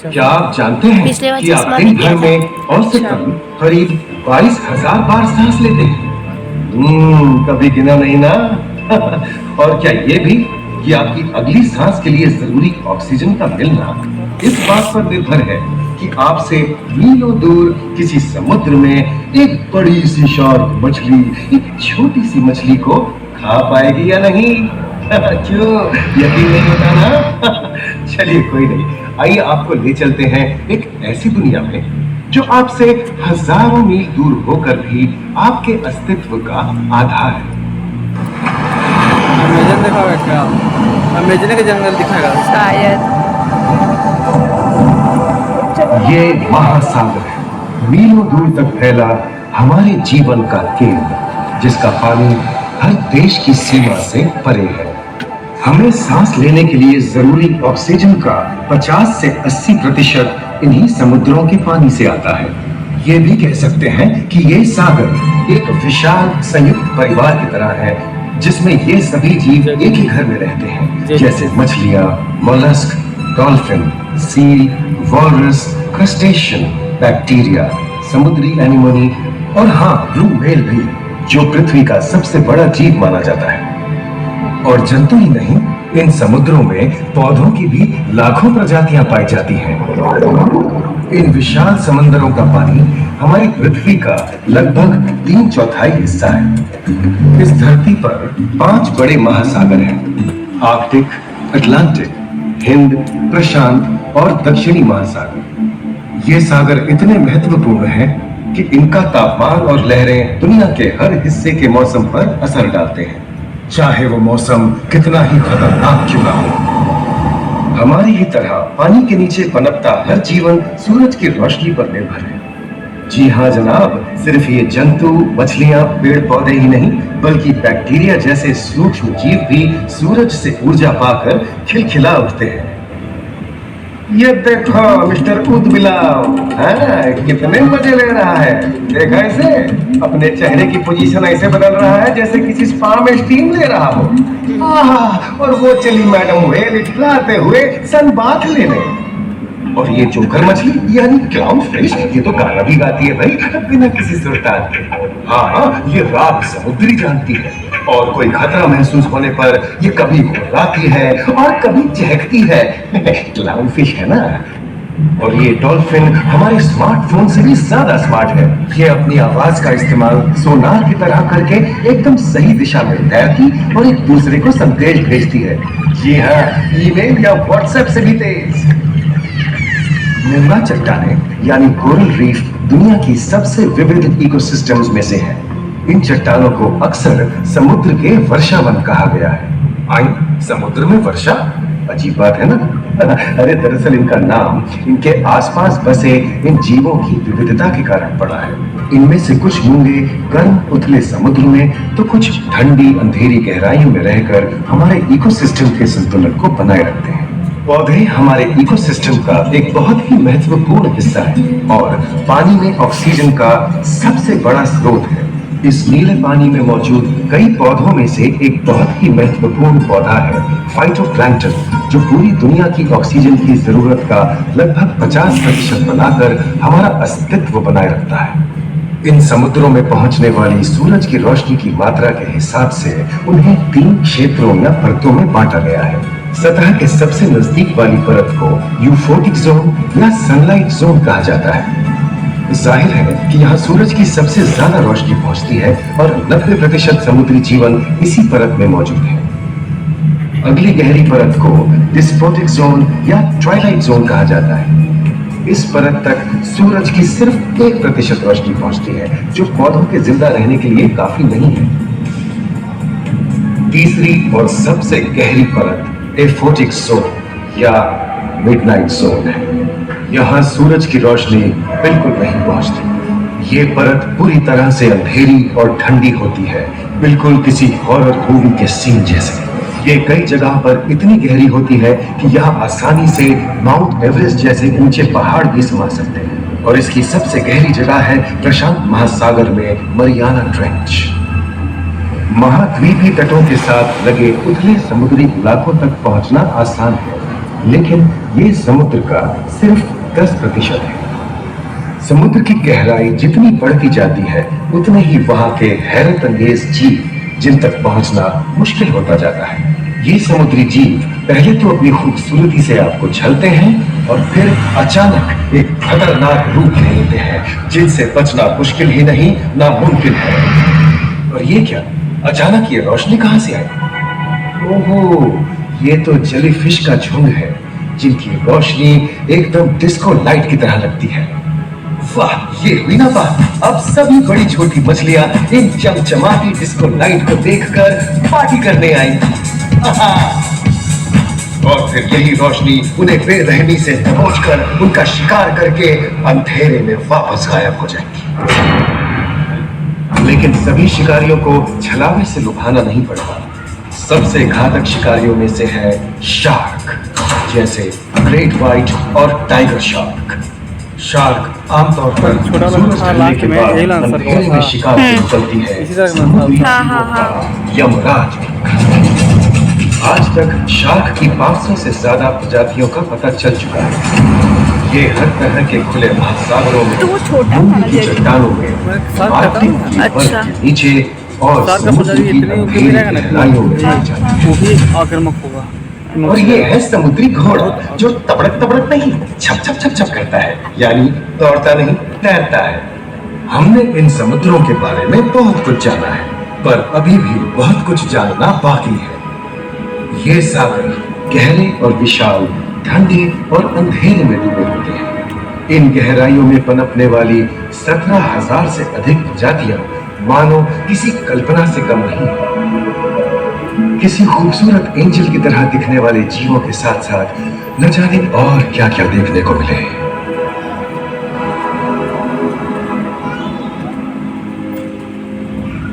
क्या आप जानते हैं पिछले बार कि आप चश्मा दिन भी भर दिया में था। औसतन करीब 22,000 बार सांस लेते हैं? कभी गिना नहीं ना? और क्या ये भी कि आपकी अगली सांस के लिए जरूरी ऑक्सीजन का मिलना इस बात पर निर्भर है कि आपसे मीलों दूर किसी समुद्र में एक बड़ी सी शार्क मछली एक छोटी सी मछली को खा पाएगी या नहीं? क्यों यकीन नहीं होता ना? चलिए कोई नहीं, आइए आपको ले चलते हैं एक ऐसी दुनिया में जो आपसे हजारों मील दूर होकर भी आपके अस्तित्व का आधार है। अमेजन देखा हुआ क्या? अमेजन का जंगल दिखाएगा शायद। ये महासागर है, मीलों दूर तक फैला हमारे जीवन का केंद्र, जिसका पानी हर देश की सीमा से परे है। हमें सांस लेने के लिए जरूरी ऑक्सीजन का 50 से 80% इन्हीं समुद्रों के पानी से आता है। ये भी कह सकते हैं कि ये सागर एक विशाल संयुक्त परिवार की तरह है, जिसमें ये सभी जीव एक ही घर में रहते हैं, जैसे मछलियां, mollusc, dolphin, seal, walrus, crustacean, bacteria, समुद्री एनिमोनी और हाँ, ब्लू व्हेल भी, जो पृथ्वी का सबसे बड़ा जीव माना जाता है। और जंतु ही नहीं, इन समुद्रों में पौधों की भी लाखों प्रजातियां पाई जाती हैं। इन विशाल समंदरों का पानी हमारी पृथ्वी का लगभग 3/4 हिस्सा है। इस धरती पर 5 बड़े महासागर हैं: आर्कटिक, अटलांटिक, हिंद, प्रशांत और दक्षिणी महासागर। ये सागर इतने महत्वपूर्ण हैं कि इनका तापमान और लहरें दुनिया के हर हिस्से के मौसम पर असर डालते हैं, चाहे वो मौसम कितना ही खतरनाक क्यों ना हो। हमारी ही तरह पानी के नीचे पनपता हर जीवन सूरज की रोशनी पर निर्भर है। जी हाँ जनाब, सिर्फ ये जंतु, मछलियां, पेड़ पौधे ही नहीं, बल्कि बैक्टीरिया जैसे सूक्ष्म जीव भी सूरज से ऊर्जा पाकर खिलखिला उठते हैं। ये देखो मिस्टर ऊदबिलाव, कितने मजे ले रहा है। देखा इसे, अपने चेहरे की पोजीशन ऐसे बदल रहा है जैसे किसी स्पा में स्टीम ले रहा हो। और वो चली मैडम व्हेल इठलाते हुए सन बाथ लेने। और ये जोकर मछली यानी क्लाउन फिश, ये तो गाना भी गाती है भाई, बिना किसी सुरताल के। हाँ, ये रात समुद्री जानती है और कोई खतरा महसूस होने पर ये कभी घुर्राती है और कभी चहकती है। क्लाउन फिश है ना। और ये डॉल्फिन हमारे स्मार्टफोन से भी ज्यादा स्मार्ट है। ये अपनी आवाज का इस्तेमाल सोनार की तरह करके एकदम सही दिशा में तैरती और एक दूसरे को संदेश भेजती है। जी हाँ, ईमेल या व्हाट्सएप से भी तेज। निर्मला चट्टानें यानी कोरल रीफ दुनिया की सबसे विविध इकोसिस्टम्स में से है। इन चट्टानों को अक्सर समुद्र के वर्षावन कहा गया है। आई, समुद्र में वर्षा, अजीब बात है ना? अरे दरअसल इनका नाम इनके आसपास बसे इन जीवों की विविधता के कारण पड़ा है। इनमें से कुछ मूंगे गर्म उथले समुद्र में, तो कुछ ठंडी अंधेरी गहराइयों में रहकर हमारे इकोसिस्टम के संतुलन को बनाए रखते हैं। पौधे हमारे इकोसिस्टम का एक बहुत ही महत्वपूर्ण हिस्सा है और पानी में ऑक्सीजन का सबसे बड़ा स्रोत है। इस नीले पानी में मौजूद कई पौधों में से एक बहुत ही महत्वपूर्ण पौधा है फाइटोप्लैंक्टन, जो पूरी दुनिया की ऑक्सीजन की जरूरत का लगभग 50% बनाकर हमारा अस्तित्व बनाए रखता है। इन समुद्रों में पहुंचने वाली सूरज की रोशनी की मात्रा के हिसाब से उन्हें 3 क्षेत्रों या परतों में बांटा गया है। सतह के सबसे नजदीक वाली परत को यूफोटिक जोन या सनलाइट जोन कहा जाता है। जाहिर है कि यहाँ सूरज की सबसे ज्यादा रोशनी पहुंचती है और 90% समुद्री जीवन इसी परत में मौजूद है। अगली गहरी परत को डिस्पोटिक जोन या ट्वाइलाइट जोन कहा जाता है। इस परत तक सूरज की सिर्फ 1% रोशनी पहुंचती है, जो पौधों के जिंदा रहने के लिए काफी नहीं है। तीसरी और सबसे गहरी परत एफोटिक जोन या मिडनाइट जोन है। यहाँ सूरज की रोशनी बिल्कुल नहीं पहुंचती। ये परत पूरी तरह से अंधेरी और ठंडी होती है, बिल्कुल किसी हॉरर मूवी के सीन जैसे। ये कई जगह पर इतनी गहरी होती है कि यहाँ आसानी से माउंट एवरेस्ट जैसे ऊंचे पहाड़ भी समा सकते हैं। और इसकी सबसे गहरी जगह है प्रशांत महासागर में मरियाना ट्रेंच। महाद्वीपीय तटों के साथ लगे उथले समुद्री इलाकों तक पहुंचना आसान है, लेकिन ये समुद्र का सिर्फ 10% है। समुद्र की गहराई जितनी बढ़ती जाती है उतने ही वहां के हैरत अंगेज जीव जिन तक पहुंचना मुश्किल होता जाता है। ये समुद्री जीव पहले तो अपनी खूबसूरती से आपको छलते हैं और फिर अचानक एक खतरनाक रूप ले लेते हैं जिनसे बचना मुश्किल ही नहीं नामुमकिन है। और ये क्या, अचानक ये रोशनी कहां से आई? ओहो, ये तो जेलीफिश का झुंड है जिनकी रोशनी एकदम डिस्को लाइट की तरह लगती है। वाह, ये हुई ना बात। अब सभी बड़ी छोटी मछलियां इन चमचमाती डिस्को लाइट को देखकर पार्टी करने आएंगी। और फिर यही रोशनी उन्हें बेरहमी से दबोचकर उनका शिकार करके अंधेरे में वापस गायब हो जाएगी। लेकिन सभी शिकारियों को छलावे से लुभाना नहीं पड़ता। सबसे घातक शिकारियों में से है शार्क, जैसे ग्रेट व्हाइट और टाइगर शार्क। शार्क आमतौर पर छोटा वाला सूरज था ढलने लास्ट के में, बाद यही आंसर अंधेरे था। में शिकार को निकलती है इसी तरह का समुद्री था। हाँ, हाँ, जीवों का यमराज। आज तक शार्क की 500 से ज्यादा प्रजातियों का पता चल चुका है। ये हर तरह के खुले महासागरों में, तो वो छोटा डूंगी था की जैसे। चट्टानों में, मैं शार्क आर्कटिक कहता हूँ। की बर्फ अच्छा। के नीचे और शार्क का समुद्र प्रजाति की इतनी ऊपर अंधेरी मिलेगा ना गहराइयों में कि पाई जाती है। वो भी आक्रामक होगा। और ये है समुद्री घोड़ा जो तबड़क तबड़क नहीं, छप छप छप छप करता है, यानी दौड़ता नहीं, तैरता है। हमने इन समुद्रों के बारे में बहुत कुछ जाना है, पर अभी भी बहुत कुछ जानना बाकी है। ये सागर गहरे और विशाल, ठंडे और अंधेरे में डूबे होते हैं। इन गहराइयों में पनपने वाली 17,000 से अधिक प्रजातियां मानो किसी कल्पना से कम नहीं है। किसी खूबसूरत एंजल की तरह दिखने वाले जीवों के साथ साथ न जाने और क्या क्या देखने को मिले।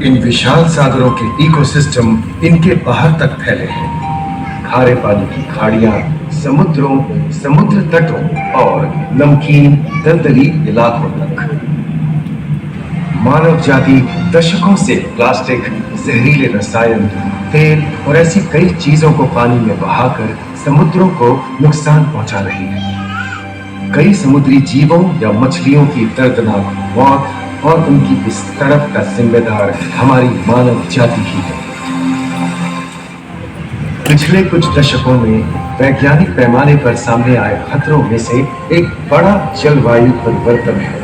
इन विशाल सागरों के इकोसिस्टम इनके बाहर तक फैले हैं। खारे पानी की खाड़ियां समुद्रों, समुद्र तटों और नमकीन दलदली इलाकों तक। मानव जाति दशकों से प्लास्टिक, जहरीले रसायन, तेल और ऐसी कई चीजों को पानी में बहाकर समुद्रों को नुकसान पहुंचा रही है। कई समुद्री जीवों या मछलियों की दर्दनाक मौत और उनकी इस तड़प का जिम्मेदार हमारी मानव जाति ही है। पिछले कुछ दशकों में वैज्ञानिक पैमाने पर सामने आए खतरों में से एक बड़ा जलवायु परिवर्तन है,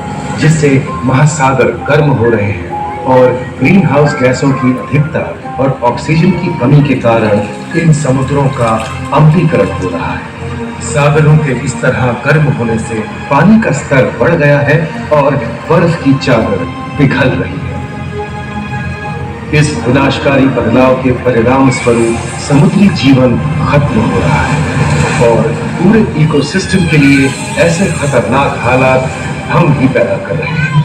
जिससे महासागर गर्म हो रहे हैं और ग्रीन हाउस गैसों की अधिकता और ऑक्सीजन की कमी के कारण इन समुद्रों का अम्लीकरण हो रहा है। सागरों के इस तरह गर्म होने से पानी का स्तर बढ़ गया है और बर्फ की चादर पिघल रही है। इस विनाशकारी बदलाव के परिणाम स्वरूप समुद्री जीवन खत्म हो रहा है और पूरे इकोसिस्टम के लिए ऐसे खतरनाक हालात हम ही पैदा कर रहे हैं।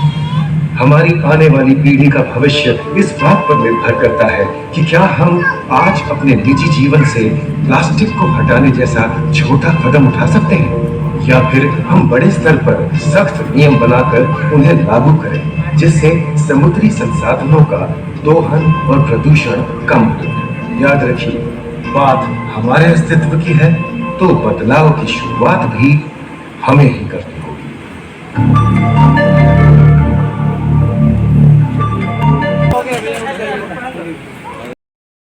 हमारी आने वाली पीढ़ी का भविष्य इस बात पर निर्भर करता है कि क्या हम आज अपने निजी जीवन से प्लास्टिक को हटाने जैसा छोटा कदम उठा सकते हैं, या फिर हम बड़े स्तर पर सख्त नियम बनाकर उन्हें लागू करें, जिससे समुद्री संसाधनों का दोहन और प्रदूषण कम हो। याद रखिए, बात हमारे अस्तित्व की है तो बदलाव की शुरुआत भी हमें ही करनी है।